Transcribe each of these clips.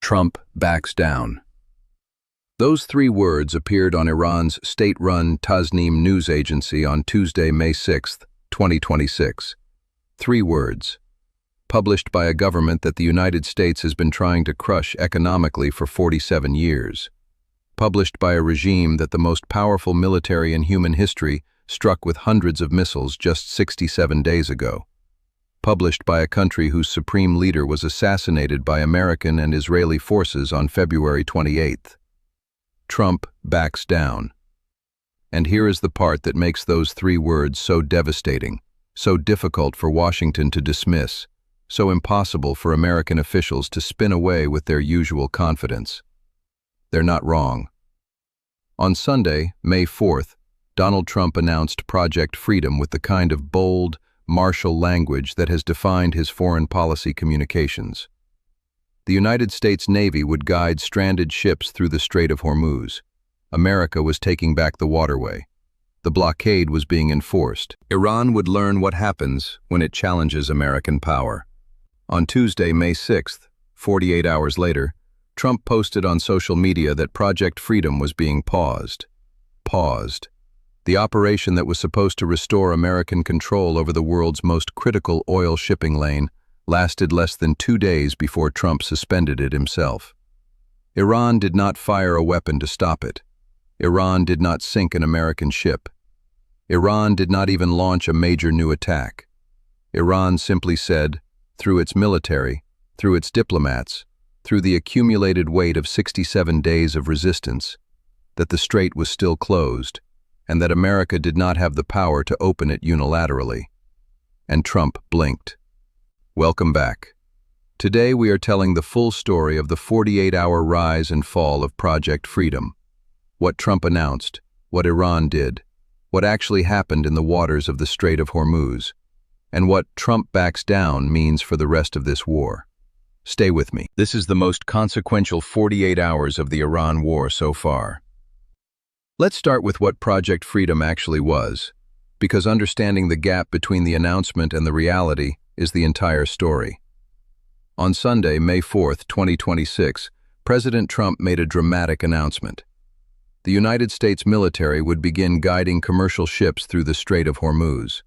Trump backs down. Those three words appeared on Iran's state-run Tasnim news agency on Tuesday, May 6, 2026. Three words, published by a government that the United States has been trying to crush economically for 47 years. Published by a regime that the most powerful military in human history struck with hundreds of missiles just 67 days ago. Published by a country whose supreme leader was assassinated by American and Israeli forces on February 28. Trump backs down. And here is the part that makes those three words so devastating, so difficult for Washington to dismiss, so impossible for American officials to spin away with their usual confidence. They're not wrong. On Sunday, May 4th, Donald Trump announced Project Freedom with the kind of bold, martial language that has defined his foreign policy communications. The United States Navy would guide stranded ships through the Strait of Hormuz. America was taking back the waterway. The blockade was being enforced. Iran would learn what happens when it challenges American power. On Tuesday, May 6th, 48 hours later, Trump posted on social media that Project Freedom was being paused. The operation that was supposed to restore American control over the world's most critical oil shipping lane lasted less than 2 days before Trump suspended it himself. Iran did not fire a weapon to stop it. Iran did not sink an American ship. Iran did not even launch a major new attack. Iran simply said, through its military, through its diplomats, through the accumulated weight of 67 days of resistance, that the strait was still closed, and that America did not have the power to open it unilaterally. And Trump blinked. Welcome back. Today we are telling the full story of the 48-hour rise and fall of Project Freedom. What Trump announced, what Iran did, what actually happened in the waters of the Strait of Hormuz, and what Trump backs down means for the rest of this war. Stay with me. This is the most consequential 48 hours of the Iran war so far. Let's start with what Project Freedom actually was, because understanding the gap between the announcement and the reality is the entire story. On Sunday, May 4th, 2026, President Trump made a dramatic announcement. The United States military would begin guiding commercial ships through the Strait of Hormuz.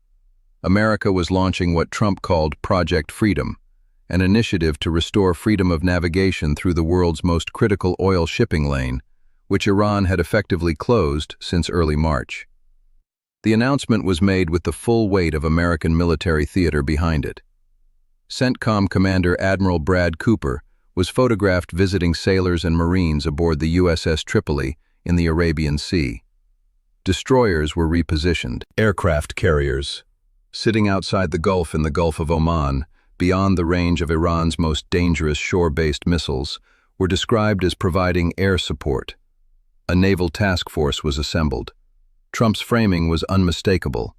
America was launching what Trump called Project Freedom, an initiative to restore freedom of navigation through the world's most critical oil shipping lane, which Iran had effectively closed since early March. The announcement was made with the full weight of American military theater behind it. CENTCOM Commander Admiral Brad Cooper was photographed visiting sailors and Marines aboard the USS Tripoli in the Arabian Sea. Destroyers were repositioned. Aircraft carriers, sitting outside the Gulf in the Gulf of Oman, beyond the range of Iran's most dangerous shore-based missiles, were described as providing air support. A naval task force was assembled. Trump's framing was unmistakable.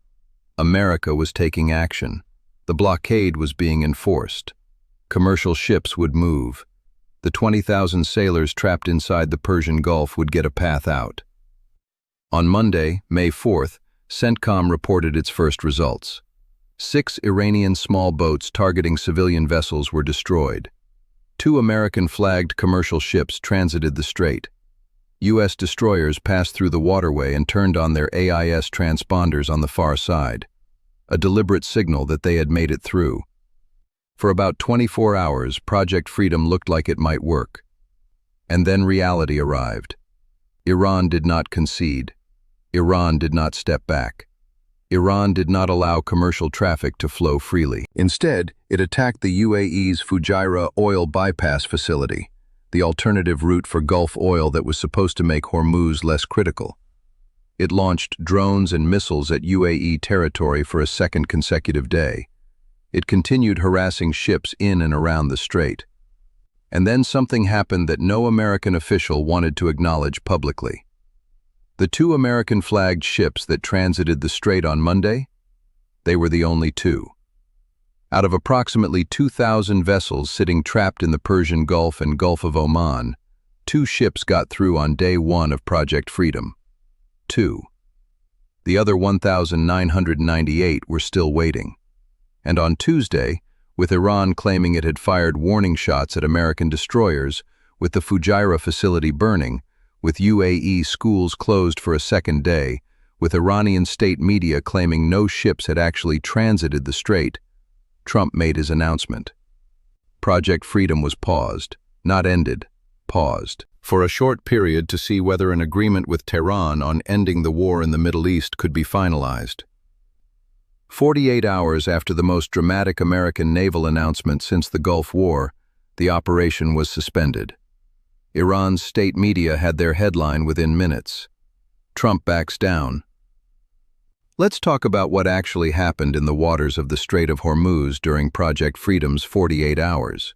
America was taking action. The blockade was being enforced. Commercial ships would move. The 20,000 sailors trapped inside the Persian Gulf would get a path out. On Monday, May 4th, CENTCOM reported its first results. 6 Iranian small boats targeting civilian vessels were destroyed. 2 American-flagged commercial ships transited the strait. U.S. destroyers passed through the waterway and turned on their AIS transponders on the far side, a deliberate signal that they had made it through. For about 24 hours, Project Freedom looked like it might work. And then reality arrived. Iran did not concede. Iran did not step back. Iran did not allow commercial traffic to flow freely. Instead, it attacked the UAE's Fujairah oil bypass facility, the alternative route for Gulf oil that was supposed to make Hormuz less critical. It launched drones and missiles at UAE territory for a second consecutive day. It continued harassing ships in and around the strait. And then something happened that no American official wanted to acknowledge publicly. The 2 American-flagged ships that transited the strait on Monday, they were the only 2. Out of approximately 2,000 vessels sitting trapped in the Persian Gulf and Gulf of Oman, 2 ships got through on day 1 of Project Freedom. 2. The other 1,998 were still waiting. And on Tuesday, with Iran claiming it had fired warning shots at American destroyers, with the Fujairah facility burning, with UAE schools closed for a second day, with Iranian state media claiming no ships had actually transited the strait, Trump made his announcement. Project Freedom was paused, not ended, paused, for a short period to see whether an agreement with Tehran on ending the war in the Middle East could be finalized. 48 hours after the most dramatic American naval announcement since the Gulf War, the operation was suspended. Iran's state media had their headline within minutes. Trump backs down. Let's talk about what actually happened in the waters of the Strait of Hormuz during Project Freedom's 48 hours.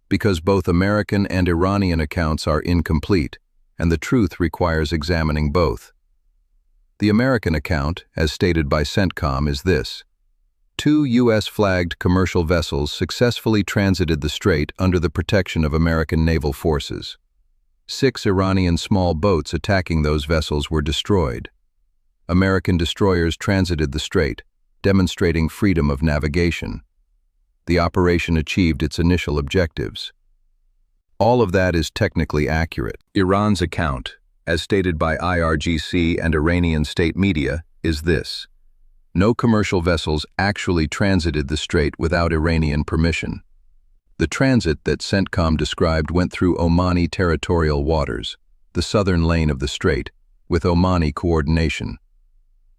Because both American and Iranian accounts are incomplete, and the truth requires examining both. The American account, as stated by CENTCOM, is this. 2 U.S.-flagged commercial vessels successfully transited the strait under the protection of American naval forces. 6 Iranian small boats attacking those vessels were destroyed. American destroyers transited the strait, demonstrating freedom of navigation. The operation achieved its initial objectives. All of that is technically accurate. Iran's account, as stated by IRGC and Iranian state media, is this. No commercial vessels actually transited the strait without Iranian permission. The transit that CENTCOM described went through Omani territorial waters, the southern lane of the strait, with Omani coordination.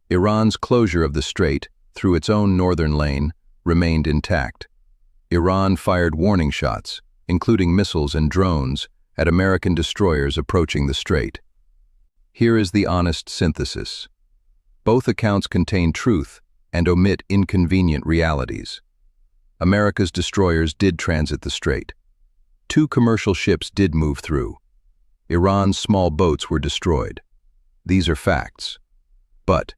Iran's closure of the strait, through its own northern lane, remained intact. Iran fired warning shots, including missiles and drones, at American destroyers approaching the strait. Here is the honest synthesis. Both accounts contain truth and omit inconvenient realities. America's destroyers did transit the strait. 2 commercial ships did move through. Iran's small boats were destroyed. These are facts. But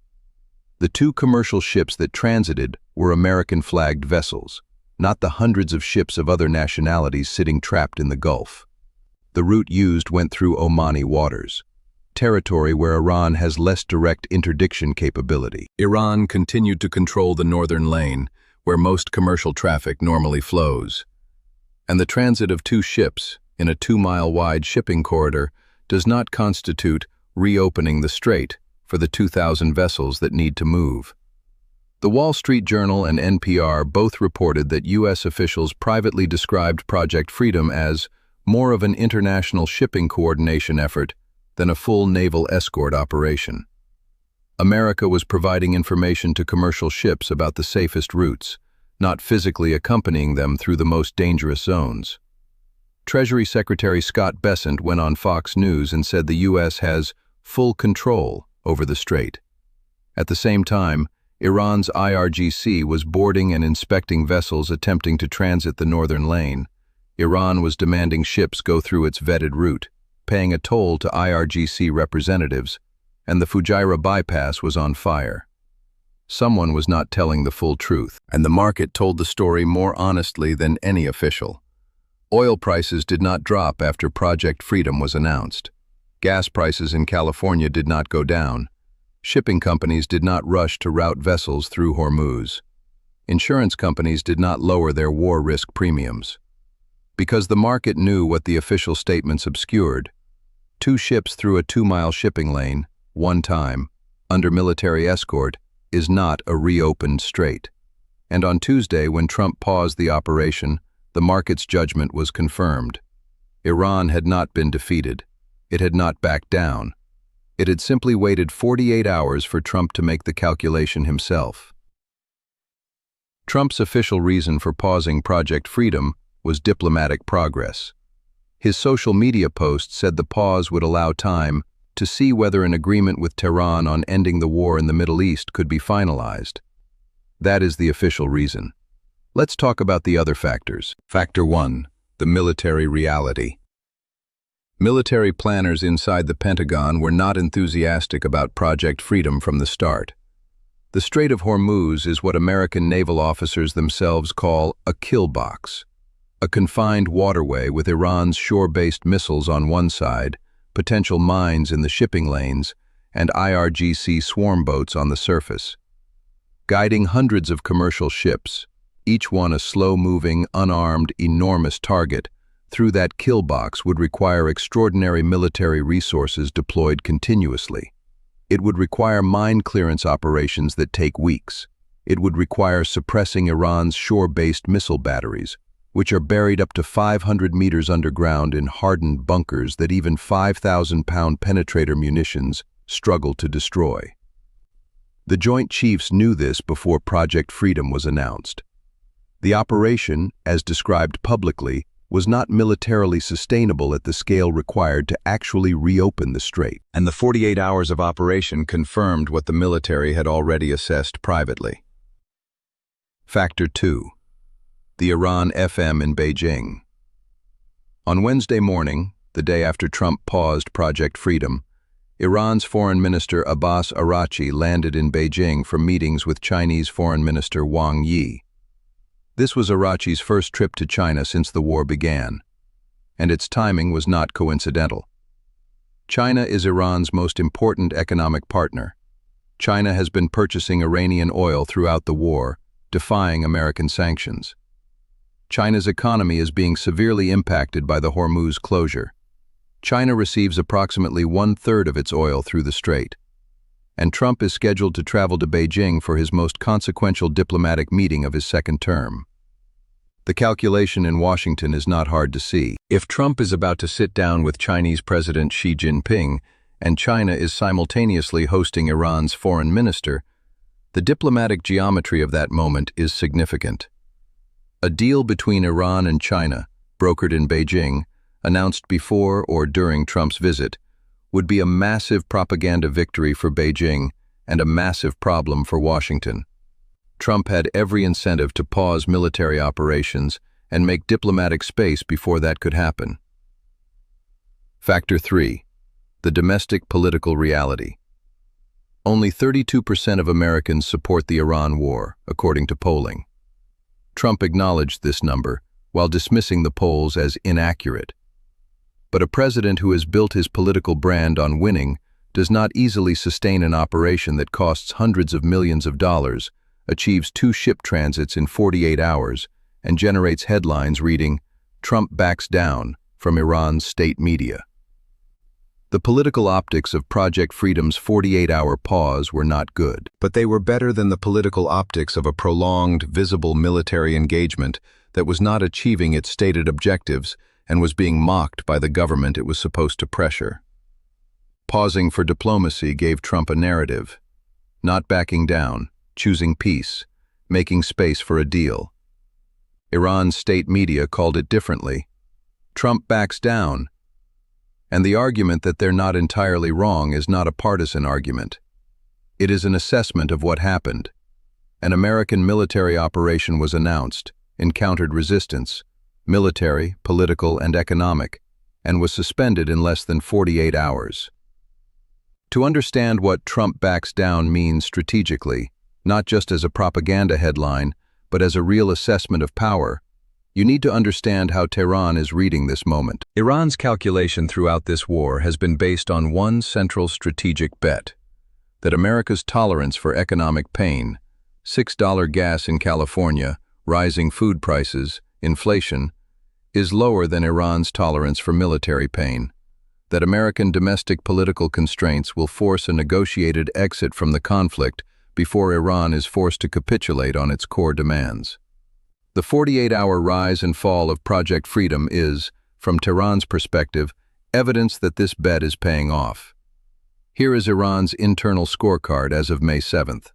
the 2 commercial ships that transited were American-flagged vessels, not the hundreds of ships of other nationalities sitting trapped in the Gulf. The route used went through Omani waters, territory where Iran has less direct interdiction capability. Iran continued to control the northern lane, where most commercial traffic normally flows. And the transit of 2 ships in a 2-mile-wide shipping corridor does not constitute reopening the strait for the 2,000 vessels that need to move. The Wall Street Journal and NPR both reported that U.S. officials privately described Project Freedom as more of an international shipping coordination effort than a full naval escort operation. America was providing information to commercial ships about the safest routes, not physically accompanying them through the most dangerous zones. Treasury Secretary Scott Bessent went on Fox News and said the U.S. has full control over the strait. At the same time, Iran's IRGC was boarding and inspecting vessels attempting to transit the northern lane. Iran was demanding ships go through its vetted route, paying a toll to IRGC representatives, and the Fujairah bypass was on fire. Someone was not telling the full truth, and the market told the story more honestly than any official. Oil prices did not drop after Project Freedom was announced. Gas prices in California did not go down. Shipping companies did not rush to route vessels through Hormuz. Insurance companies did not lower their war risk premiums. Because the market knew what the official statements obscured, 2 ships through a 2-mile shipping lane, one time, under military escort, is not a reopened strait. And on Tuesday, when Trump paused the operation, the market's judgment was confirmed. Iran had not been defeated. It had not backed down. It had simply waited 48 hours for Trump to make the calculation himself. Trump's official reason for pausing Project Freedom was diplomatic progress. His social media post said the pause would allow time to see whether an agreement with Tehran on ending the war in the Middle East could be finalized. That is the official reason. Let's talk about the other factors. Factor 1. The military reality. Military planners inside the Pentagon were not enthusiastic about Project Freedom from the start. The Strait of Hormuz is what American naval officers themselves call a kill box, a confined waterway with Iran's shore-based missiles on one side, potential mines in the shipping lanes, and IRGC swarm boats on the surface. Guiding hundreds of commercial ships, each one a slow-moving, unarmed, enormous target, through that kill box would require extraordinary military resources deployed continuously. It would require mine clearance operations that take weeks. It would require suppressing Iran's shore-based missile batteries, which are buried up to 500 meters underground in hardened bunkers that even 5,000-pound penetrator munitions struggle to destroy. The Joint Chiefs knew this before Project Freedom was announced. The operation, as described publicly, was not militarily sustainable at the scale required to actually reopen the strait. And the 48 hours of operation confirmed what the military had already assessed privately. Factor 2. The Iran FM in Beijing. On Wednesday morning, the day after Trump paused Project Freedom, Iran's Foreign Minister Abbas Araghchi landed in Beijing for meetings with Chinese Foreign Minister Wang Yi. This was Araghchi's first trip to China since the war began, and its timing was not coincidental. China is Iran's most important economic partner. China has been purchasing Iranian oil throughout the war, defying American sanctions. China's economy is being severely impacted by the Hormuz closure. China receives approximately 1/3 of its oil through the strait, and Trump is scheduled to travel to Beijing for his most consequential diplomatic meeting of his second term. The calculation in Washington is not hard to see. If Trump is about to sit down with Chinese President Xi Jinping, and China is simultaneously hosting Iran's foreign minister, the diplomatic geometry of that moment is significant. A deal between Iran and China, brokered in Beijing, announced before or during Trump's visit, would be a massive propaganda victory for Beijing and a massive problem for Washington. Trump had every incentive to pause military operations and make diplomatic space before that could happen. Factor 3. The domestic political reality. Only 32% of Americans support the Iran war, according to polling. Trump acknowledged this number while dismissing the polls as inaccurate. But a president who has built his political brand on winning does not easily sustain an operation that costs hundreds of millions of dollars, achieves 2 ship transits in 48 hours, and generates headlines reading, "Trump backs down," from Iran's state media. The political optics of Project Freedom's 48-hour pause were not good, but they were better than the political optics of a prolonged, visible military engagement that was not achieving its stated objectives and was being mocked by the government it was supposed to pressure. Pausing for diplomacy gave Trump a narrative, not backing down, choosing peace, making space for a deal. Iran's state media called it differently. Trump backs down. And the argument that they're not entirely wrong is not a partisan argument. It is an assessment of what happened. An American military operation was announced, encountered resistance, military, political, and economic, and was suspended in less than 48 hours. To understand what Trump backs down means strategically, not just as a propaganda headline, but as a real assessment of power, you need to understand how Tehran is reading this moment. Iran's calculation throughout this war has been based on one central strategic bet, that America's tolerance for economic pain, $6 gas in California, rising food prices, inflation, is lower than Iran's tolerance for military pain, that American domestic political constraints will force a negotiated exit from the conflict before Iran is forced to capitulate on its core demands. The 48-hour rise and fall of Project Freedom is, from Tehran's perspective, evidence that this bet is paying off. Here is Iran's internal scorecard as of May 7th.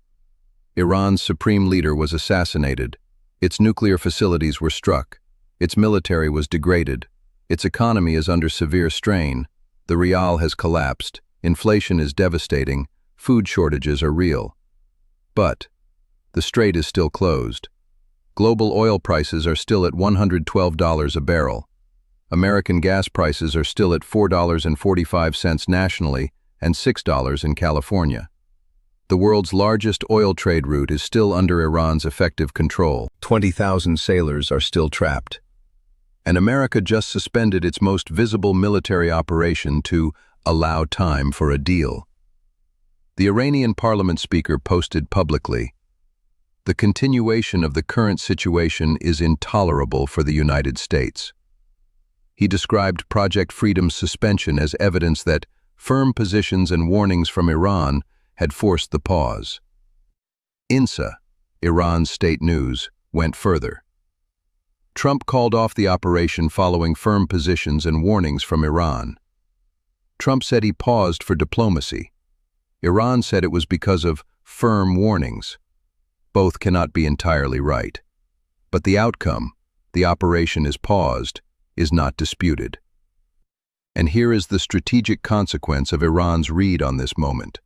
Iran's supreme leader was assassinated, its nuclear facilities were struck, its military was degraded, its economy is under severe strain, the rial has collapsed, inflation is devastating, food shortages are real. But the strait is still closed. Global oil prices are still at $112 a barrel. American gas prices are still at $4.45 nationally and $6 in California. The world's largest oil trade route is still under Iran's effective control. 20,000 sailors are still trapped. And America just suspended its most visible military operation to allow time for a deal. The Iranian parliament speaker posted publicly, "The continuation of the current situation is intolerable for the United States." He described Project Freedom's suspension as evidence that firm positions and warnings from Iran had forced the pause. INSA, Iran's state news, went further. Trump called off the operation following firm positions and warnings from Iran. Trump said he paused for diplomacy. Iran said it was because of firm warnings. Both cannot be entirely right. But the outcome, the operation is paused, is not disputed. And here is the strategic consequence of Iran's read on this moment.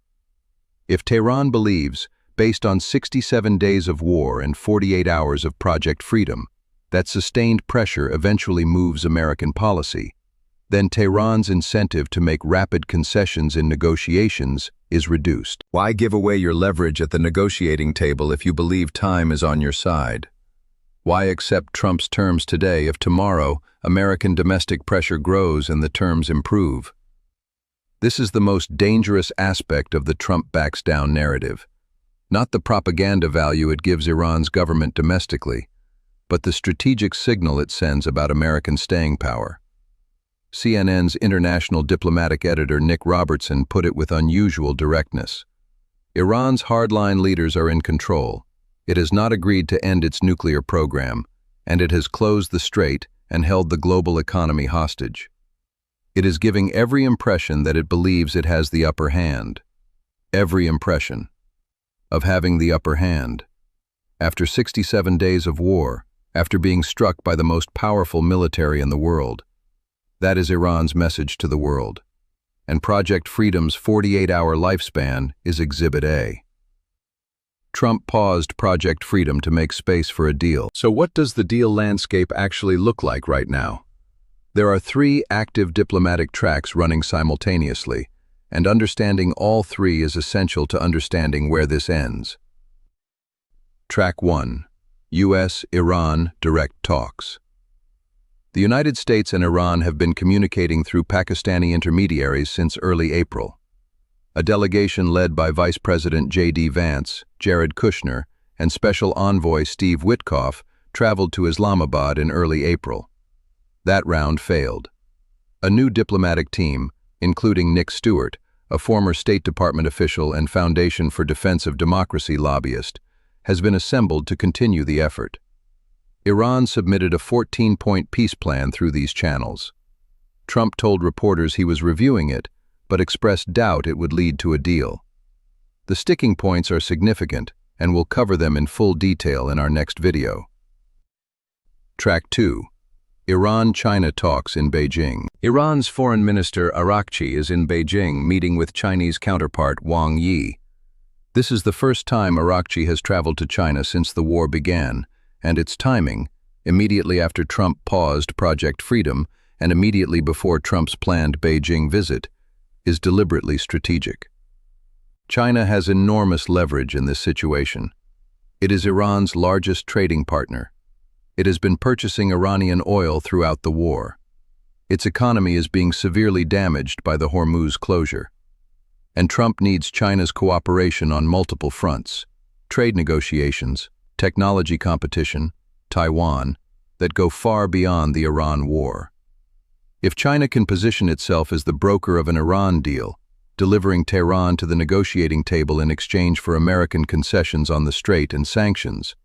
If Tehran believes, based on 67 days of war and 48 hours of Project Freedom, that sustained pressure eventually moves American policy, then Tehran's incentive to make rapid concessions in negotiations is reduced. Why give away your leverage at the negotiating table if you believe time is on your side? Why accept Trump's terms today if tomorrow American domestic pressure grows and the terms improve? This is the most dangerous aspect of the Trump backs down narrative. Not the propaganda value it gives Iran's government domestically, but the strategic signal it sends about American staying power. CNN's international diplomatic editor Nick Robertson put it with unusual directness. Iran's hardline leaders are in control. It has not agreed to end its nuclear program, and it has closed the strait and held the global economy hostage. It is giving every impression that it believes it has the upper hand. Every impression of having the upper hand. After 67 days of war, after being struck by the most powerful military in the world, that is Iran's message to the world. And Project Freedom's 48-hour lifespan is Exhibit A. Trump paused Project Freedom to make space for a deal. So what does the deal landscape actually look like right now? There are 3 active diplomatic tracks running simultaneously, and understanding all 3 is essential to understanding where this ends. Track 1. U.S.-Iran direct talks. The United States and Iran have been communicating through Pakistani intermediaries since early April. A delegation led by Vice President J.D. Vance, Jared Kushner, and Special Envoy Steve Witkoff traveled to Islamabad in early April. That round failed. A new diplomatic team, including Nick Stewart, a former State Department official and Foundation for Defense of Democracy lobbyist, has been assembled to continue the effort. Iran submitted a 14-point peace plan through these channels. Trump told reporters he was reviewing it, but expressed doubt it would lead to a deal. The sticking points are significant, and we'll cover them in full detail in our next video. Track 2. Iran-China talks in Beijing. Iran's Foreign Minister Araghchi is in Beijing meeting with Chinese counterpart Wang Yi. This is the first time Araghchi has traveled to China since the war began, and its timing, immediately after Trump paused Project Freedom and immediately before Trump's planned Beijing visit, is deliberately strategic. China has enormous leverage in this situation. It is Iran's largest trading partner. It has been purchasing Iranian oil throughout the war. Its economy is being severely damaged by the Hormuz closure. And Trump needs China's cooperation on multiple fronts: trade negotiations, technology competition, Taiwan, that go far beyond the Iran war. If China can position itself as the broker of an Iran deal, delivering Tehran to the negotiating table in exchange for American concessions on the strait and sanctions,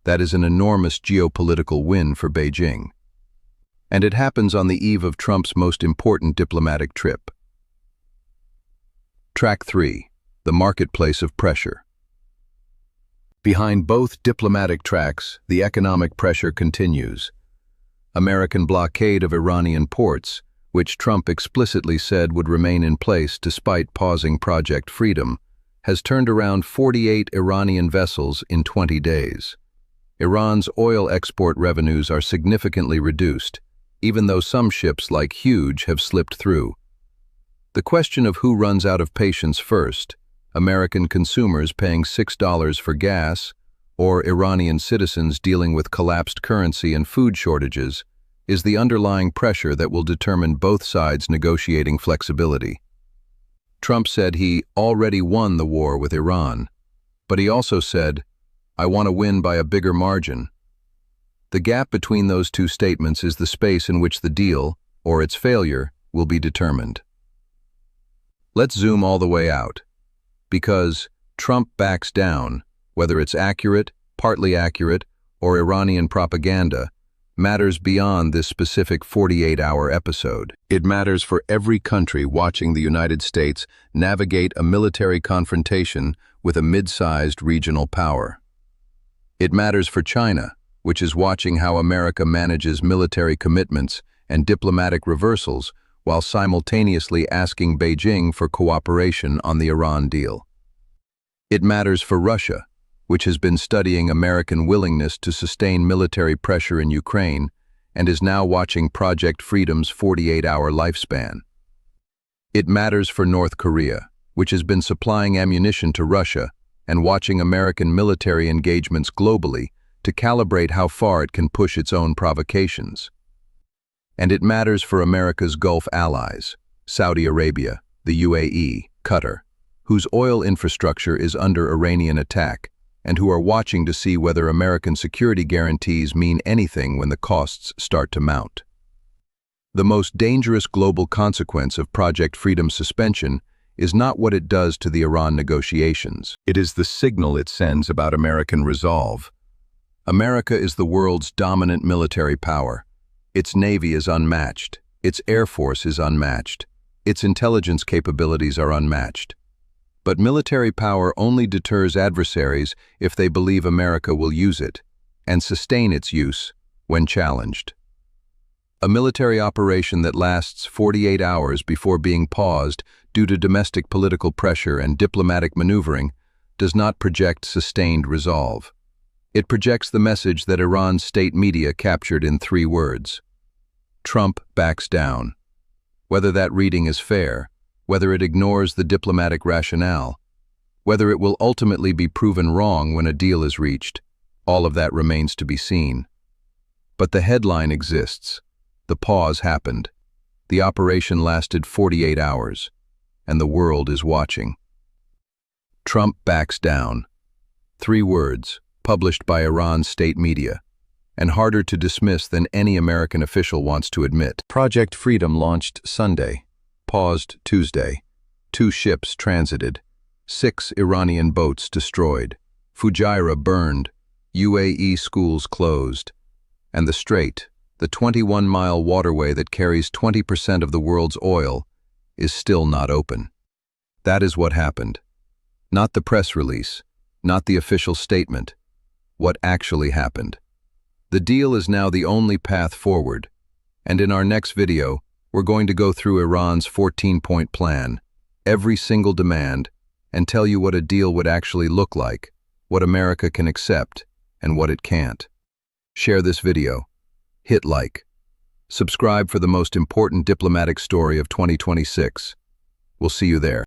that is an enormous geopolitical win for Beijing. And it happens on the eve of Trump's most important diplomatic trip. Track 3. The marketplace of pressure. Behind both diplomatic tracks, the economic pressure continues. American blockade of Iranian ports, which Trump explicitly said would remain in place despite pausing Project Freedom, has turned around 48 Iranian vessels in 20 days. Iran's oil export revenues are significantly reduced, even though some ships like Huge have slipped through. The question of who runs out of patience first, American consumers paying $6 for gas, or Iranian citizens dealing with collapsed currency and food shortages, is the underlying pressure that will determine both sides' negotiating flexibility. Trump said he already won the war with Iran, but he also said, "I want to win by a bigger margin." The gap between those two statements is the space in which the deal, or its failure will be determined. Let's zoom all the way out. Because Trump backs down, whether it's accurate, partly accurate, or Iranian propaganda, matters beyond this specific 48-hour episode. It matters for every country watching the United States navigate a military confrontation with a mid-sized regional power. It matters for China, which is watching how America manages military commitments and diplomatic reversals while simultaneously asking Beijing for cooperation on the Iran deal. It matters for Russia, which has been studying American willingness to sustain military pressure in Ukraine and is now watching Project Freedom's 48-hour lifespan. It matters for North Korea, which has been supplying ammunition to Russia and watching American military engagements globally to calibrate how far it can push its own provocations. And it matters for America's Gulf allies, Saudi Arabia, the UAE, Qatar, whose oil infrastructure is under Iranian attack, and who are watching to see whether American security guarantees mean anything when the costs start to mount. The most dangerous global consequence of Project Freedom's suspension is not what it does to the Iran negotiations. It is the signal it sends about American resolve. America is the world's dominant military power. Its navy is unmatched. Its air force is unmatched. Its intelligence capabilities are unmatched. But military power only deters adversaries if they believe America will use it and sustain its use when challenged. A military operation that lasts 48 hours before being paused due to domestic political pressure and diplomatic maneuvering does not project sustained resolve. It projects the message that Iran's state media captured in 3 words. Trump backs down. Whether that reading is fair, whether it ignores the diplomatic rationale, whether it will ultimately be proven wrong when a deal is reached, all of that remains to be seen. But the headline exists. The pause happened. The operation lasted 48 hours, and the world is watching. Trump backs down. 3 words, published by Iran's state media, and harder to dismiss than any American official wants to admit. Project Freedom launched Sunday. Paused Tuesday. 2 ships transited. 6 Iranian boats destroyed. Fujairah burned. UAE schools closed. And the Strait, the 21-mile waterway that carries 20% of the world's oil, is still not open. That is what happened. Not the press release, not the official statement. What actually happened. The deal is now the only path forward, and in our next video, we're going to go through Iran's 14-point plan, every single demand, and tell you what a deal would actually look like, what America can accept, and what it can't. Share this video. Hit like. Subscribe for the most important diplomatic story of 2026. We'll see you there.